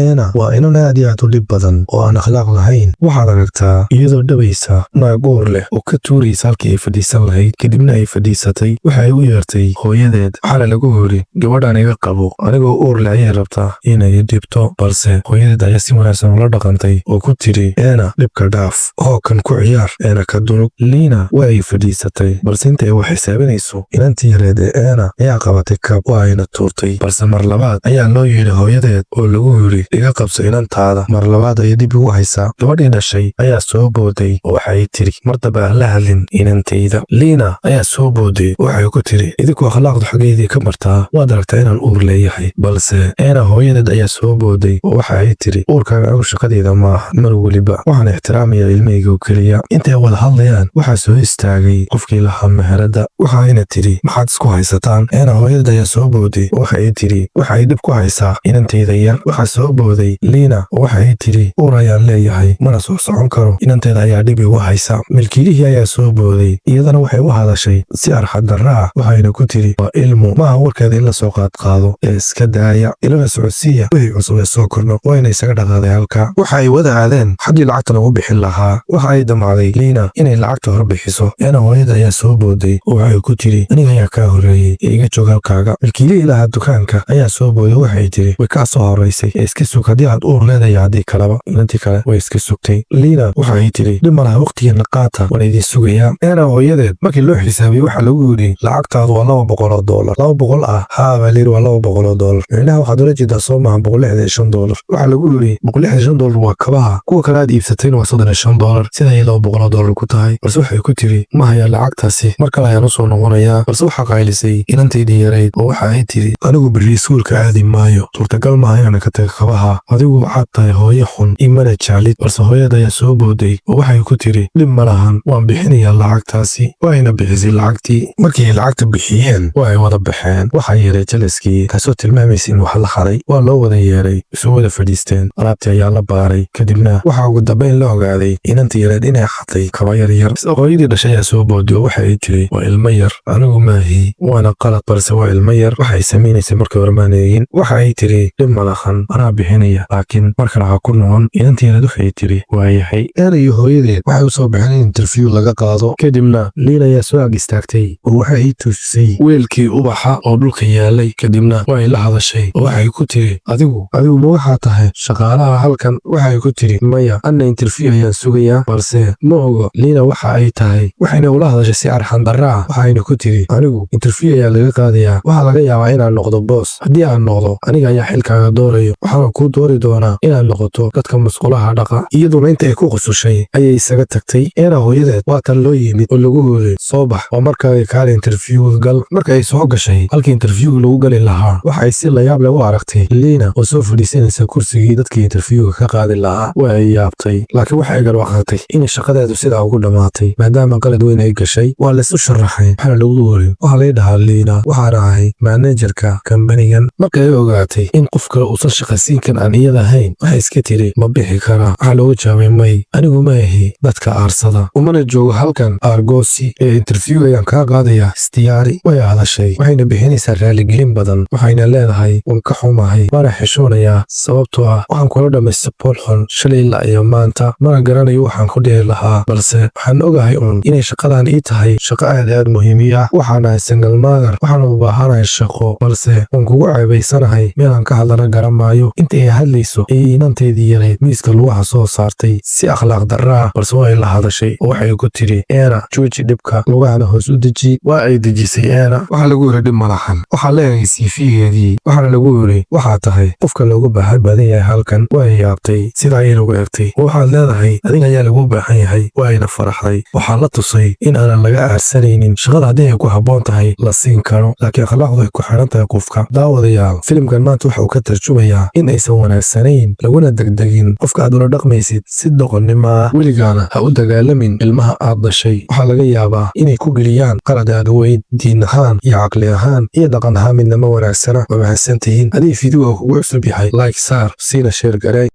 eena waa inan aad iyo aad u dhib badan oo aan akhlaaq lahayn. waxaad aragtaa iyadoo dhabaysa naag uur leh oo ka tuuraysa halkii ay fadhiisan lahayd, kadibna ay fadhiisatay. waxa ay u yeertay hooyadeed, waxaana lagu yidhi gabadhan iga qabo, anigoo uur leh ayay rabtaa inay dhibto. balse hooyadeed ayaa si wanaagsan ula dhaqantay oo ku tidhi eena dhibka dhaaf oo kan ku ciyaar, eena ka durug. liina waa ay fadhiisatay, balse inta ay wax xisaabinayso inantii yareed ee eena ayaa qabatay kab oo ayna tuurtay. balse mar labaad ayaa loo yeedhi hooyadeed oo lagu yidhi iga qabso inantaada. mar labaad ayay dib ugu haysaa. gabadhii dhashay ayaa soo booday oo waxay tidhi mardaba aan la hadlin inantayda. liina ayaa soo booday oo waxay ku tidhi idinku akhlaaqdu xaggeedii ka martaa, waad aragtaa inaan uur leeyahay. balse eena hooyadeed ayaa soo booday oo waxa ay tidhi uurkaaga anigu shaqadeeda maaha, mar weliba waxaan ixtiraamayaa ilmahayga oo keliya. intay wada hadlayaan waxaa soo istaagay qofkii lahaa meherada, waxa ayna tidhi maxaad isku haysataan. eena hooyadeed ayaa soo booday oo waxa ay tidhi waxa ay dhib ku haysaa inantayda yar. waxaa soo booday liina oo waxa ay tidhi uur ayaan leeyahay, mana soo socon karo, inanteeda ayaa dhib igu haysa. milkiilihii ayaa soo booday, iyadana waxay u hadashay si arxad darra ah, waxayna ku tidhi waa ilmu, maaha warkeeda in la soo qaadqaado ee iska daaya, ilana socodsiiya wixii cusub ee soo korno. wayna isaga dhaqaaday halka. waxa ay wada aadeen xaggii lacagta lagu bixin lahaa. waxa ay damacday liina inay lacagta hor bixiso. eena hooyada ayaa soo booday oo waxay ku tidhi aniga ayaa kaa horreeyey ee iga joog halkaaga. milkiilihii lahaa dukaanka ayaa soo booday waxay tidhi way kaa soo horaysay ee iska sug haddii aad uur leedahay haddii kaleba. inantii kale way iska sugtay. liina waxa ay tidhi dhib malaha waqtigeena qaata, waan idin sugayaa. eena hooyadeed markii loo xisaabiyey waxaa lagu yidhi lacagtaadu waa $200. 200 ah? haa baa layidhi waa $200. micnaha waxaad ula jeedaa soo maaha $165. waxaa lagu yidhi $165 waa kabaha, kuwa kale aad iibsatayna waa $35. siday $200 ku tahay. balse waxay ku tidhi ma hayaa lacagtaasi, mar kale ayaan u soo noqonayaa. balse waxaa qaylisay inantaydii yarayd oo waxa ay tidhi anigu berri iskuulka aadi maayo, suurtagal maaha inaan ka taga kabaha, adigu waxaad tahay hooyo xun imana jeclid. balse hooyada ayaa soo booday oo waxay ku tidhi dhib ma lahan, waan bixinayaa lacagtaasi. waayna bixisay lacagtii. markii ay lacagta bixiyeen waa ay wada baxeen. waxaa yeeray jalaskii kaasoo tilmaamaysa in wax la haray. waa loo wada yeeray, isu wada fadhiisteen. alaabtii ayaa la baaray, kadibna waxaa ugu dambayn la ogaaday inantii yareed inay xatay kaba yaryar. hooyadii dhashay ayaa soo booday oo waxa ay tidhi waa ilmo yar, anigu maahi, waana qalad, balse waa ilmo yar. waxay samaynaysay markii hore maan eegin. waxa ay tidhi dhib ma lahan, anaa bixinaya, laakiin mar kale ha ku noqon. inantii yareed waxay tidhi waayahay. eena iyo hooyadeed waxay u soo baxeen in interview laga qaado. kadibna liina ayaa soo ag istaagtay oo waxa ay tuusisay weelkii ubaxa oo dhulka yaalay. kadibna waa ay la hadashay oo waxay ku tidhi adigu ma waxaa tahay shaqaalaha halkan. waxay ku tidhi maya, anna interview ayaan sugayaa, balse ma ogo liina waxa ay tahay. waxayna ula hadashay si arxan darra ah. waxayna ku tidhi anigu interview ayaa laga qaadayaa, waxaa laga yaabaa inaan noqdo boos. haddii aan noqdo aniga ayaa xilkaaga doorayo, waxaana kuu doori doonaa inaad noqoto dadka musqulaha dhaqa. iyaduna inta ay ku qusushay ayay isaga tagtay. eena hooyadeed waa tan loo yimid oo lagu yidhi soo bax, waa markaaga kaale interview gal. marka ay soo gashay halkii interviewga lagu gali lahaa, waxa ay si layaab leh u aragtay liina oo soo fadhiisanaysa kursigii dadkii interviewga ka qaadi lahaa. waa ay yaabtay, laakiin waxay garwaaqsatay in shaqadeedu sidaa ugu dhammaatay maadaama qalad weyn ay gashay. waa laysu sharaxay, waxaana lagu yidhi waxaa lay dhahaa liina, waxaana ahay manajerka kambanigan. marka ay ogaatay in qof kale uusan shaqaysiinkan aan iyada ahayn, waxay iska tidhi ma bixi karaa. waxaa loogu jawaabay may, anigu ma ahi dadka aarsada, umana joogo halkan aargoosi ee interview ayaan kaa qaadayaa, istiyaari. way hadashay, waxayna bixinaysaa raaligelin badan. waxayna leedahay waan ka xumahay, waana xishoonayaa sababtoo ah waxaan kula dhammaystay bool xun shalay ilaa iyo maanta, mana garanayo waxaan ku dhihi lahaa, balse waxaan ogahay uun inay shaqadan ii tahay shaqo aad muhiimi ah. waxaan ahay single mother, waxaana u baahanahay shaqo, balse waan kugu ceebaysanahay, meelaan ka hadlana garan maayo. inta ay hadlayso ayay inantaydii yareyd miiska lugaha soo saartay si akhlaaq darra ah. balse waa ay la hadashay oo waxay ku tidhi eena jooji dhibka, lugahana hoos u deji. waa ay dejisay eena. waxaa lagu yidhi dhib ma lahan, waxaa leeyahay siifigeedii. waxaana lagu yidhi waxaa tahay qofka loogu baahan badan yahay halkan. waa ay yaabtay, sida ayay lagu egtay oo waxaad leedahay adiga ayaa lagu baahan yahay. waa ayna faraxday. waxaa la tusay in aanan laga aarsanaynin shaqada haddii ay ku habboon tahay la siin karo, laakiin akhlaaqdu ay ku xidhan tahay qofka. daawadayaal, filimkan maanta waxa uu ka tarjumayaa in aysan wanaagsanayn laguna degdegin qofka aad ula dhaqmaysid si doqonnimo ah. weligaana ha u dagaalamin ilmaha aad dhashay. waxaa laga yaabaa inay ku geliyaan qalad aad weyn, diin ahaan iyo caqli ahaan iyo dhaqan ahaan midnama wanaagsana. waa mahadsantihiin. haddii fiidiyowga kugu cusub yahay like saar, siina sheer gareey.